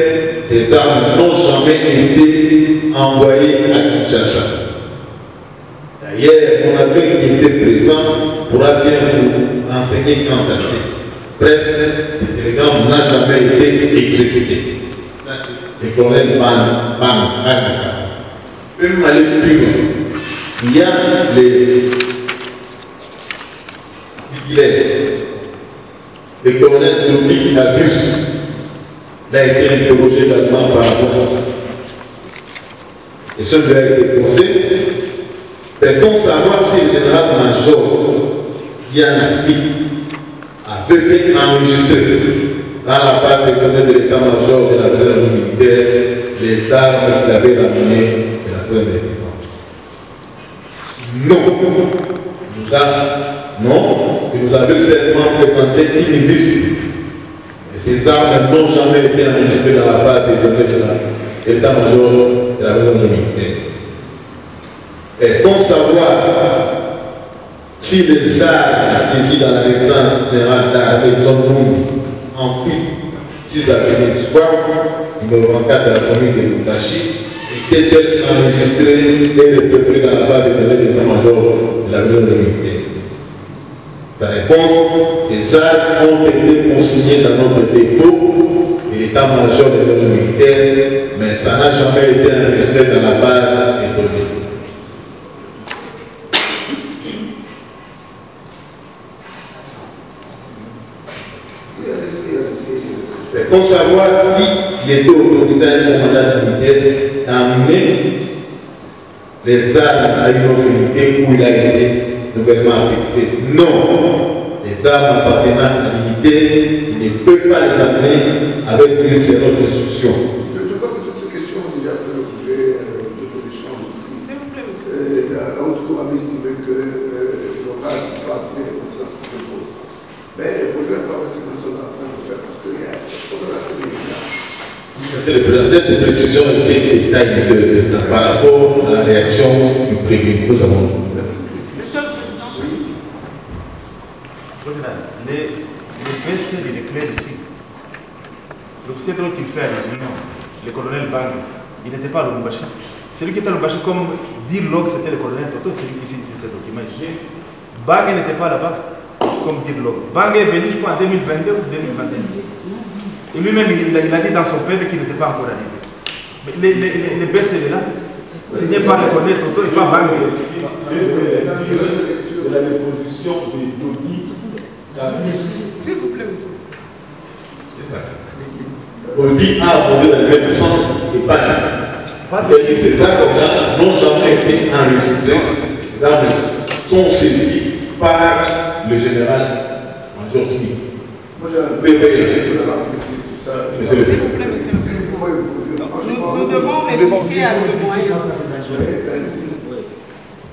ces armes n'ont jamais été envoyées à Kinshasa. D'ailleurs, mon aveugle qui était présent pourra bien vous renseigner quant à ça. Bref, ce télégramme n'a jamais été exécuté. Ça, c'est le colonel Ban. Même aller plus loin, il y a les titulaires. Le colonel Dominique Avus, il a été interrogé également par rapport à ça. Et ce lui a été posé. Peut-on savoir si le général-major Ian Smith avait fait enregistrer dans la base de données de l'état-major de la région militaire les armes qu'il avait ramenées de la première défense? Non. Il nous avait certainement présenté une liste. Et ces armes n'ont jamais été enregistrées dans la base des données de l'état-major de la région militaire. Et pour savoir si les armes saisies dans la résidence générale d'armée John Numbi en fuite 6 avenue Soir, numéro 24 de la commune de Lukashi, étaient-elles enregistrées et repeuplées dans la base des données de l'état-major de la région militaire? Sa réponse, ces armes ont été consignées dans notre dépôt de l'état-major de la région militaire, mais ça n'a jamais été enregistré dans la base des données. Pour savoir s'il était autorisé à un commandant militaire d'amener les armes à une autre unité où il a été nouvellement affecté. Non, les armes appartenant à l'unité, il ne peut pas les amener avec lui, c'est notre instruction. Je crois que toutes ces questions ont déjà fait l'objet de vos échanges aussi. S'il vous plaît, monsieur. La haute cour avait estimé que l'oral ne soit pas activé comme ça se pose. Mais pour lui, encore, c'est ce que nous sommes en train de faire parce qu'il y a cette précision était détaillée, monsieur le président, par rapport à la réaction du prévenu. Nous avons. Monsieur le Président, le PC, il est clair ici. L'officier dont il fait allusion, le colonel Bang, il n'était pas à Lubumbashi. Celui qui était à Lubumbashi, comme dit Log, c'était le colonel Toto, c'est lui qui signe ce document ici. Bang n'était pas là-bas, comme dit Log. Bang est venu, je crois, en 2022 ou 2021. Et lui-même, il a dit dans son PV qu'il n'était pas encore arrivé. Mais les BCD là, signé par le colonel Toto et pas Bang. De la déposition de Dodi. s'il vous plaît, monsieur. C'est ça. Dodi a abordé dans le même sens et pas là. Ces armes-là n'ont jamais été enregistrées. Les armes sont saisies par le général-major Smith. S'il vous plaît, monsieur. Nous devons répliquer à ce moyen.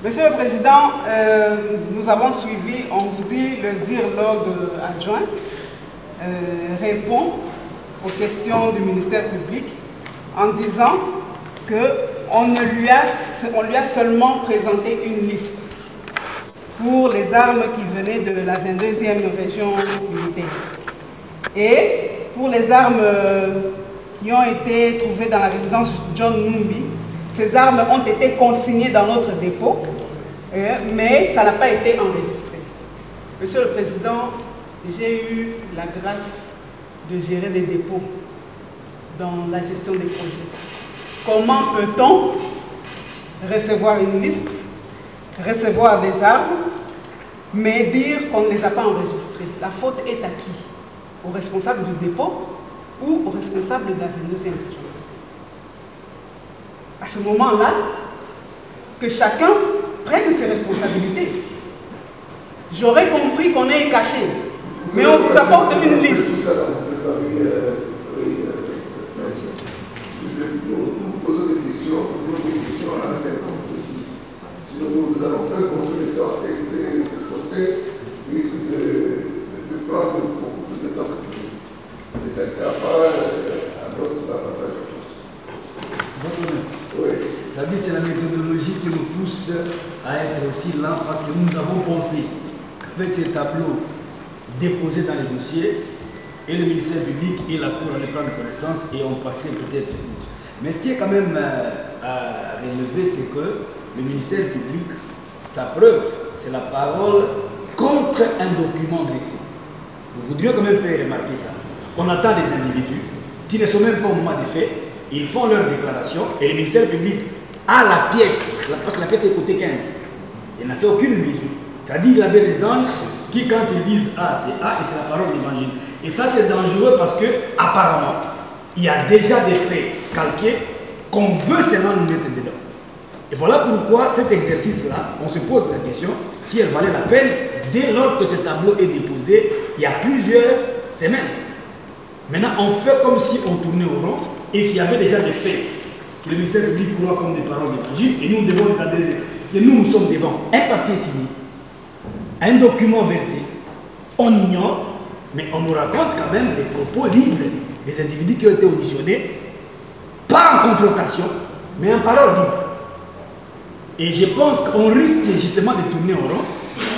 Monsieur le Président, nous avons suivi, on vous dit, le dialogue adjoint répond aux questions du ministère public en disant qu'on lui a seulement présenté une liste pour les armes qui venaient de la 22e région militaire. Et pour les armes qui ont été trouvées dans la résidence John Numbi, ces armes ont été consignées dans notre dépôt, mais ça n'a pas été enregistré. Monsieur le Président, j'ai eu la grâce de gérer des dépôts dans la gestion des projets. Comment peut-on recevoir une liste, recevoir des armes, mais dire qu'on ne les a pas enregistrées? La faute est à qui? Au responsable du dépôt ou au responsable de la 22e région? À ce moment-là, que chacun prenne ses responsabilités. J'aurais compris qu'on est caché. Mais on vous apporte une liste. Nous posons des questions, à laquelle on précise. Sinon, nous allons faire comme le temps et ce procès risque de prendre beaucoup plus de temps que nous. Et ça ne sera pas à notre avantage à tous. Oui. Ça dit c'est la méthodologie qui nous pousse à être aussi lents parce que nous avons pensé qu'avec ces tableaux déposés dans les dossiers, et le ministère public et la Cour allaient prendre connaissance et on passait peut-être. Mais ce qui est quand même à relever, c'est que le ministère public, sa preuve, c'est la parole contre un document dressé. Nous voudrions quand même faire remarquer ça. On attend des individus qui ne sont même pas au moment des faits, ils font leur déclaration et le ministère public a la pièce, parce que la pièce est côté 15. Il n'a fait aucune mesure. C'est-à-dire qu'il avait des anges qui, quand ils disent A, c'est A et c'est la parole de l'évangile. Et ça, c'est dangereux parce que, apparemment, il y a déjà des faits calqués qu'on veut seulement nous mettre dedans. Et voilà pourquoi cet exercice-là, on se pose la question si elle valait la peine dès lors que ce tableau est déposé il y a plusieurs semaines. Maintenant, on fait comme si on tournait au rond et qu'il y avait déjà des faits que le ministère public croit comme des paroles d'évangile et nous devons les adhérer. Parce que nous sommes devant un papier signé, un document versé, on ignore, mais on nous raconte quand même les propos libres des individus qui ont été auditionnés, pas en confrontation, mais en parole libre. Et je pense qu'on risque justement de tourner au rond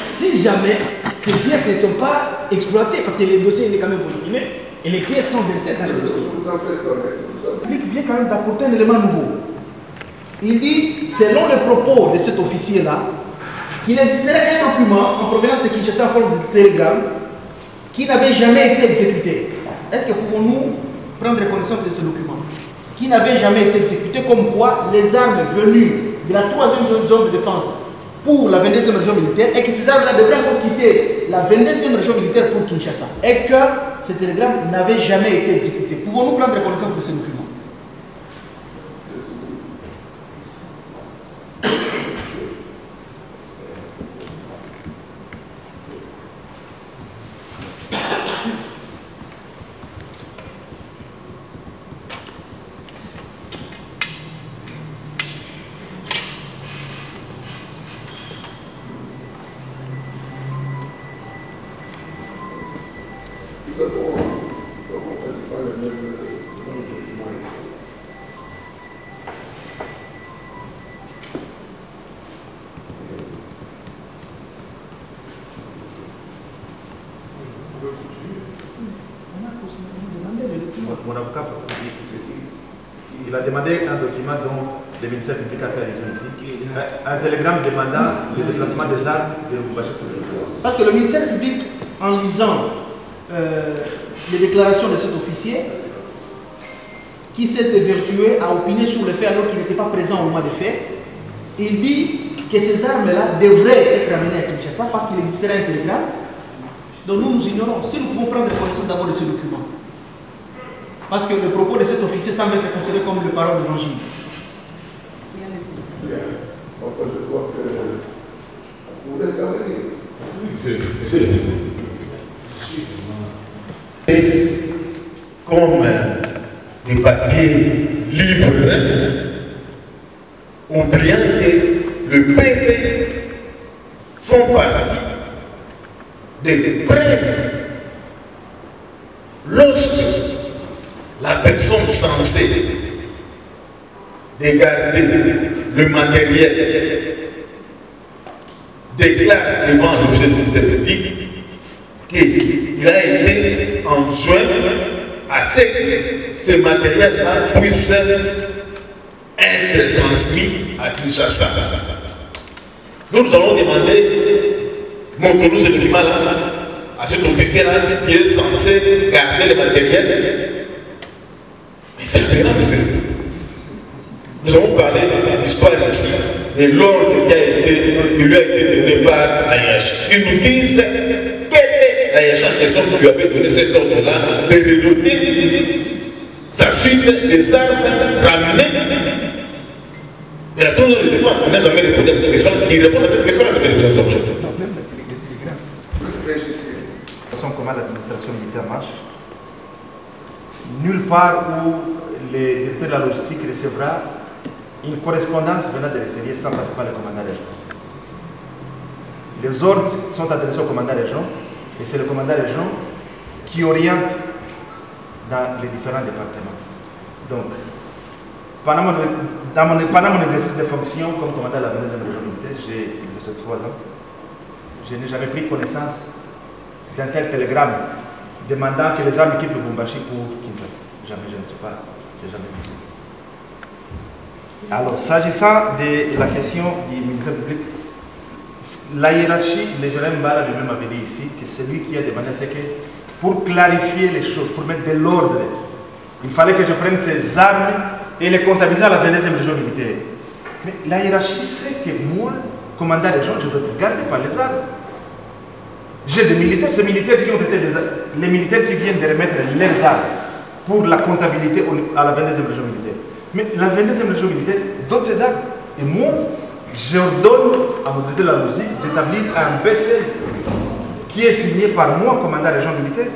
si jamais ces pièces ne sont pas exploitées, parce que les dossiers sont quand même volumineux et les pièces sont versées dans les dossiers. Le public vient quand même d'apporter un élément nouveau. Il dit, selon les propos de cet officier-là, qu'il existerait un document en provenance de Kinshasa en forme de télégramme qui n'avait jamais été exécuté. Est-ce que pouvons-nous prendre connaissance de ce document qui n'avait jamais été exécuté, comme quoi les armes venues de la 3e zone de défense pour la 22e région militaire et que ces armes-là devraient encore quitter la 22e région militaire pour Kinshasa et que ce télégramme n'avait jamais été exécuté. Pouvons-nous prendre connaissance de ce document? Mon avocat, il a demandé un document dont le ministère public a fait allusion ici, un télégramme demandant le déplacement des armes de l'Ouboubaché. Parce que le ministère public, en lisant les déclarations de cet officier, qui s'est évertué à opiner sur le fait alors qu'il n'était pas présent au moment des faits, il dit que ces armes-là devraient être amenées à Kinshasa parce qu'il existerait un télégramme. Donc nous ignorons. Si nous pouvons prendre connaissance d'abord de ce document. Parce que le propos de cet officier semble être considéré comme le parole de l'évangile. Enfin, je crois que vous pouvez terminer. Comme des papiers libres, oubliant que le PV font partie des preuves lorsque la personne censée de garder le matériel déclare devant l'officier du ministère public qu'il a été enjoint à ce que ce matériel-là puisse être transmis à Kinshasa. Nous allons demander, montrez-nous ce document-là à cet officier-là qui est censé garder le matériel. Mais c'est grave, monsieur. Nous avons parlé de l'histoire ici, de l'ordre qui lui a été donné par la hiérarchie. Ils nous disent quelle est la hiérarchie qui lui avait donné cet ordre-là de redoter sa suite des armes ramenées. Et la tour de défense n'a jamais répondu à cette question. Il répond à cette question-là, mais c'est le président. De toute façon, comment la part où le directeur de la logistique recevra une correspondance venant de l'extérieur sans passer par le commandant régional. Les ordres sont adressés au commandant régional et c'est le commandant régional qui oriente dans les différents départements. Donc, pendant mon exercice de fonction comme commandant de la 22e région militaire, j'ai exercé 3 ans. Je n'ai jamais pris connaissance d'un tel télégramme demandant que les armes quittent le Lubumbashi pour Kinshasa. Jamais, je ne sais pas, je n'ai jamais vu ça. Alors, s'agissant de la question du ministère public, la hiérarchie, le général Mbala lui-même avait dit ici que c'est lui qui a demandé, c'est que pour clarifier les choses, pour mettre de l'ordre, il fallait que je prenne ces armes et les comptabiliser à la 22e région militaire. Mais la hiérarchie sait que moi, commandant région, je dois être gardé par les armes. J'ai des militaires, ces militaires qui ont été les militaires qui viennent de remettre leurs armes pour la comptabilité à la 22e région militaire. Mais la 22e région militaire donne ses armes. Et moi, j'ordonne à mon directeur de la logistique d'établir un BC qui est signé par moi, commandant région militaire,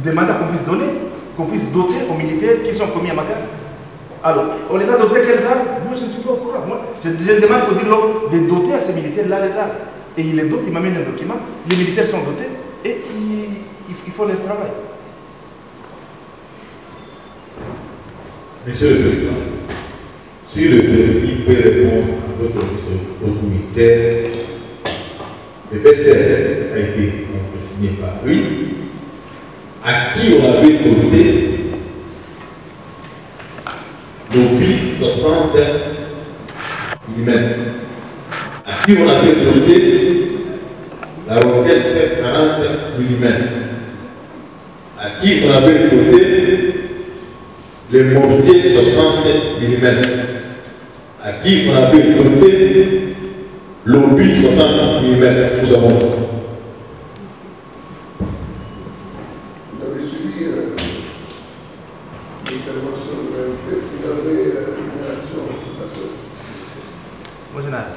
demandant qu'on puisse donner, qu'on puisse doter aux militaires qui sont commis à Magal. Alors, on les a dotés quelles armes? Moi, je ne suis pas au courant. Moi, je demande au dire de doter à ces militaires-là les armes. Et il les dote, il m'amène un document, les militaires sont dotés et ils font leur travail. Monsieur le Président, si le préfet peut répondre à votre ministère, le PCR a été signé par lui, à qui on avait donné l'OBI 60 mm, à qui on avait donné la roquette 40 mm, à qui on avait donné le mortier 60 mm, à qui on avait donné l'OBI 60 mm, nous avons. Vous avez suivi l'intervention de l'AFP, vous avez une réaction Moi, général.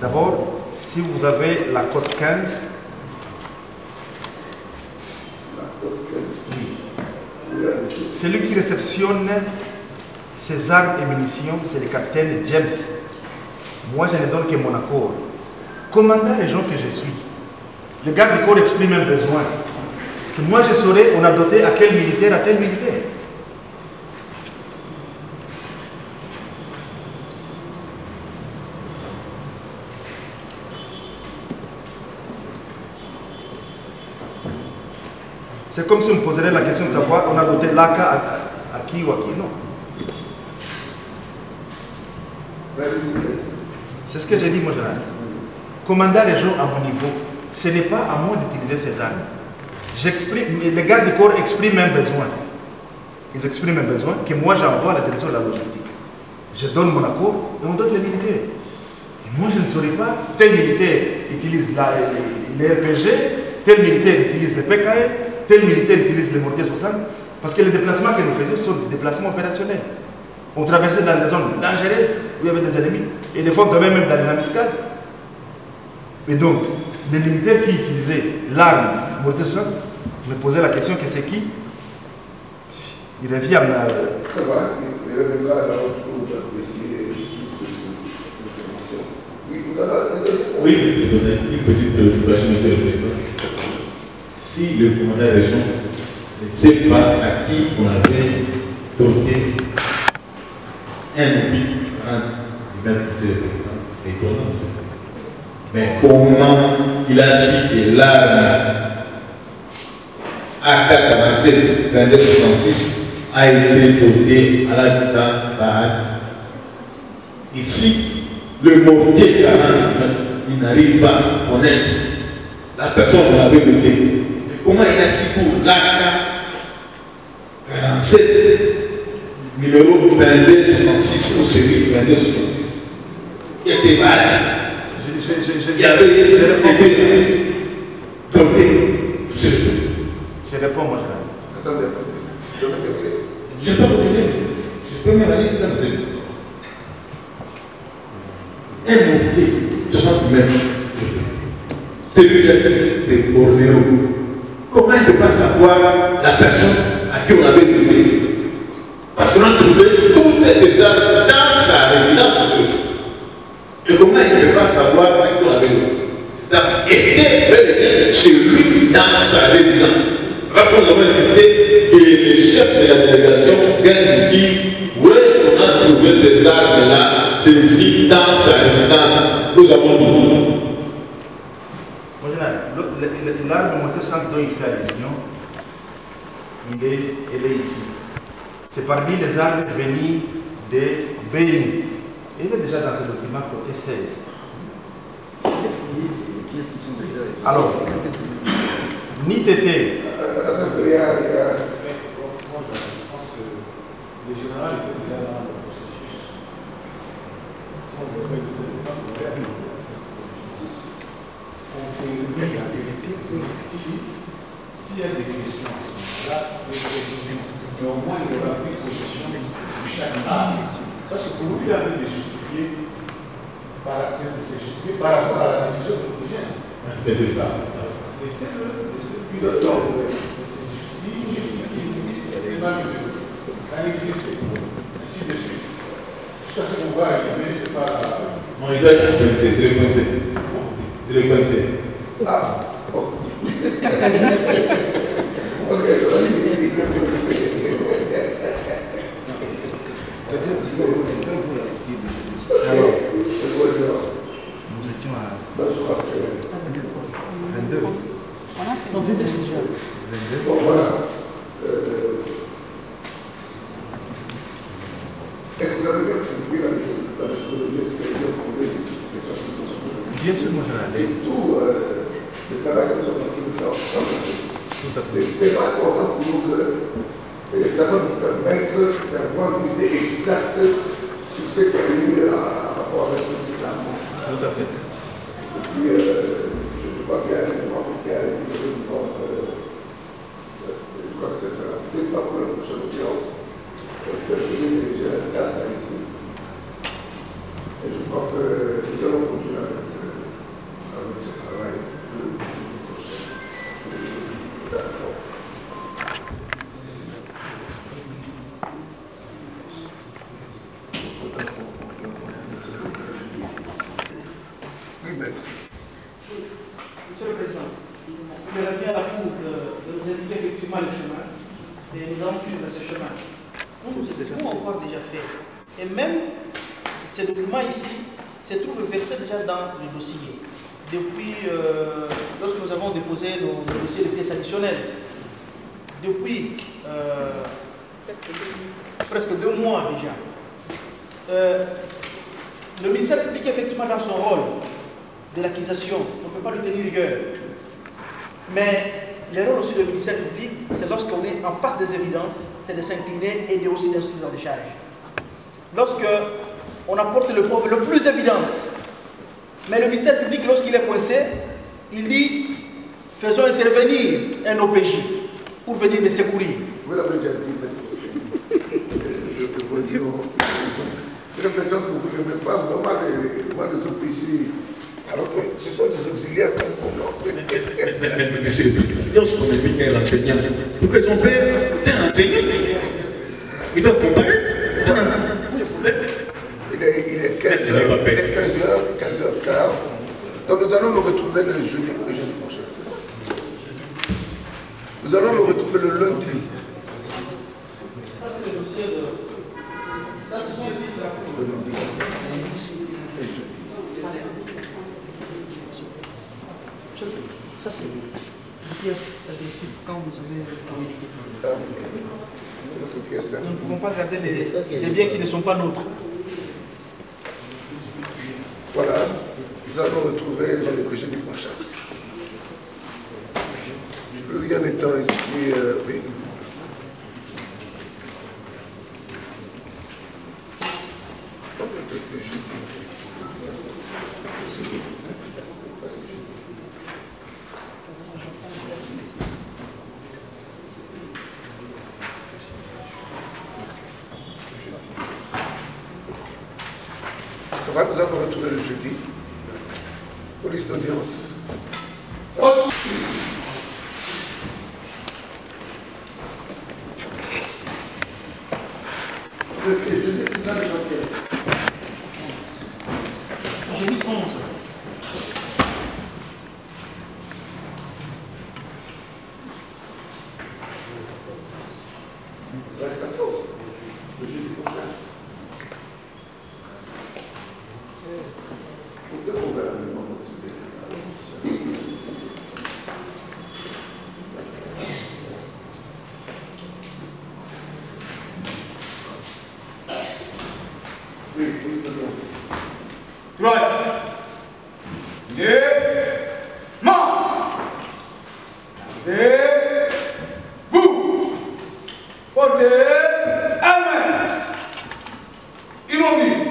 D'abord, si vous avez la cote 15, la cote 15. Oui. Celui qui réceptionne ces armes et munitions, c'est le capitaine James. Moi, je ne donne que mon accord. Commandant région que je suis, le garde du corps exprime un besoin. Parce que moi, je saurais, on a doté à quel militaire, à tel militaire. C'est comme si on me poserait la question de savoir on a doté l'AK à qui ou à qui, non. C'est ce que j'ai dit, moi, général. Commandant région à mon niveau, ce n'est pas à moi d'utiliser ces armes. Les gardes du corps expriment un besoin. Ils expriment un besoin que moi j'envoie à la direction de la logistique. Je donne mon accord et on donne les militaires. Et moi je ne saurais pas, tel militaire utilise les RPG, tel militaire utilise les PKL, tel militaire utilise les mortiers 60, parce que les déplacements que nous faisions sont des déplacements opérationnels. On traversait dans des zones dangereuses où il y avait des ennemis, et des fois on même dans les embuscades. Et donc, les militaires qui utilisaient l'arme mortier 60 me posaient la question que c'est qui? Il revient à ma... Ça va, il reviendra à la retour d'apprécier Oui, je vais donner une petite préoccupation, monsieur le Président. Si le commandant région ne sait pas à qui on avait doté un oubli, même monsieur le Président, c'est étonnant, monsieur le Président. Mais comment il a cité l'arme AK-47 2266 a été doté à l'habitant Bahati. Ici, le mortier 40, il n'arrive pas à connaître la personne qu'on avait doté. Mais comment il a su pour l'AK-47 numéro 2266 ou celui 2266? Et c'est Bahati qui avait été doté. Je réponds, moi, général. Attendez. Je ne peux pas vous donner. Je peux même aller dans le zéro. Un mortier, 60 mètres. Celui-là, c'est Bornéo. comment il ne peut pas savoir la personne à qui on avait donné? Parce qu'on a trouvé toutes ces armes dans sa résidence. Et comment il ne peut pas savoir à qui on avait donné? Ces armes étaient chez lui dans sa résidence. Rappelons, nous avons insisté que le chef de la délégation vient nous dire où est-ce qu'on a trouvé ces armes-là, saisies dans sa résidence. Nous avons dit. L'arme moteur centre dont il fait allusion, elle est ici. C'est parmi les armes venues de Béni. Elle est déjà dans ce document côté 16. Alors, ni tété. Le général était déjà dans le processus. S'il y a des questions, là, mais au moins il y aura pris possession de chaque arme. Ça, c'est pour lui de justifier par rapport à la décision de l'origine. C'est ça. Laissez-le ainsi de suite. Jusqu'à ce qu'on va arriver, c'est pas. Non, il doit être coincé, il est coincé. Il est coincé. Ah, bon. Ok, Nous étions à 22. On a fait 22 déjà. 22. Bon, voilà. Est-ce que vous avez bien compris la méthodologie? Est-ce que vous avez trouvé des questions? Bien sûr, moi je l'ai. Tout le travail que nous sommes en train de faire ensemble, c'est pas important pour nous que ça va nous permettre d'avoir une idée exacte sur ce qui est lié en rapport avec l'islam. Tout à fait. Et puis, je crois qu'il y a un moment qui a été je crois que ça sera peut-être pas pour la prochaine audience. Ça ici. Et je crois que nous allons continuer avec ce travail. Monsieur le Président, il revient à la Cour de nous indiquer effectivement le chemin et nous allons suivre ce chemin. Nous estimons encore déjà fait. Et même ces documents ici se trouvent versés déjà dans le dossier. Depuis, lorsque nous avons déposé nos dossiers de pièces additionnelles, depuis presque 2 mois déjà, le ministère public effectivement dans son rôle de l'acquisition, on ne peut pas lui tenir rigueur. Mais le rôle aussi du ministère public, c'est lorsqu'on est en face des évidences, c'est de s'incliner et de aussi d'instruire dans les charges. Lorsque on apporte le preuve le plus évidente, mais le ministère public, lorsqu'il est coincé, il dit faisons intervenir un OPJ pour venir me secourir. Vous l'avez déjà dit, je peux vous dire. J'ai l'impression que vous n'aimez pas vraiment les OPJ. Alors que ce sont des auxiliaires comme vous. Monsieur le Président, lorsqu'on explique à l'enseignant, pour que son père, c'est un enseignant. Il doit comparer. Il est 15h15. Donc nous allons nous retrouver le jeudi prochain. Nous allons nous retrouver le lundi. Ça, c'est le dossier de. Ça, ce sont les pistes de la Cour. Le lundi. Et jeudi. Ça, c'est une pièce quand vous avez communiqué. Nous ne pouvons pas garder des biens qui ne sont pas nôtres. Voilà, nous allons retrouver le jeudi prochain. Le rien n'étant ici, oui. Le jeudi. Ça va, nous allons retrouver le jeudi. Police d'audience. J'ai mis 11. Ça va être 14. Le jeudi prochain. Peut-être qu'on verra le moment de oui, Droite. Vous. Portez. Amen. Immobile.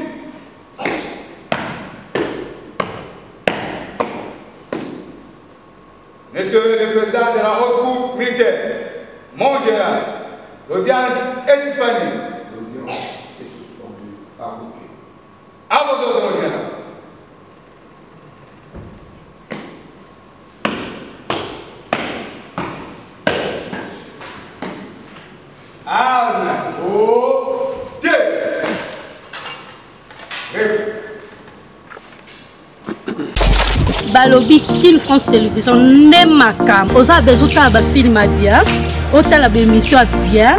Monsieur le Président de la Haute Cour militaire, mon général, l'audience est suspendue. l'audience est suspendue à vos pieds. À vos ordres, mon général. Armes au pied. Balobi Kin France Télévision ne makam. Osa bezuta ba film bien, ota la émission bien.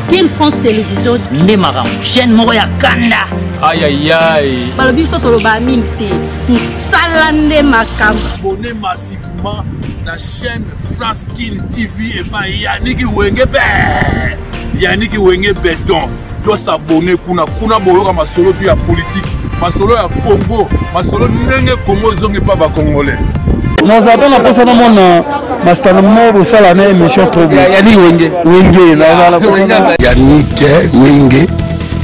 Kin France Télévision ne makam. Chaîne moko ya kanda. Aïe aïe aïe. Balobi so to ba minte. Musala ne makam. Abonnez massivement la chaîne France Kin TV et pas Yannick Wengebe. Yannick Wenge Béton. Doit s'abonner kuna boyoka masolo puis ya politique. Masolo ya Congo, masolo ndenge Congo zongi pa ba congolais. Nous avons la personne mon master mo sala na émission trop bien. Yannick Wenge. Wenge la Yannick Wenge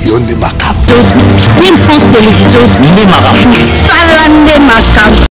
yonde makam. Kin France Télévision ne makam. Musala ne makam.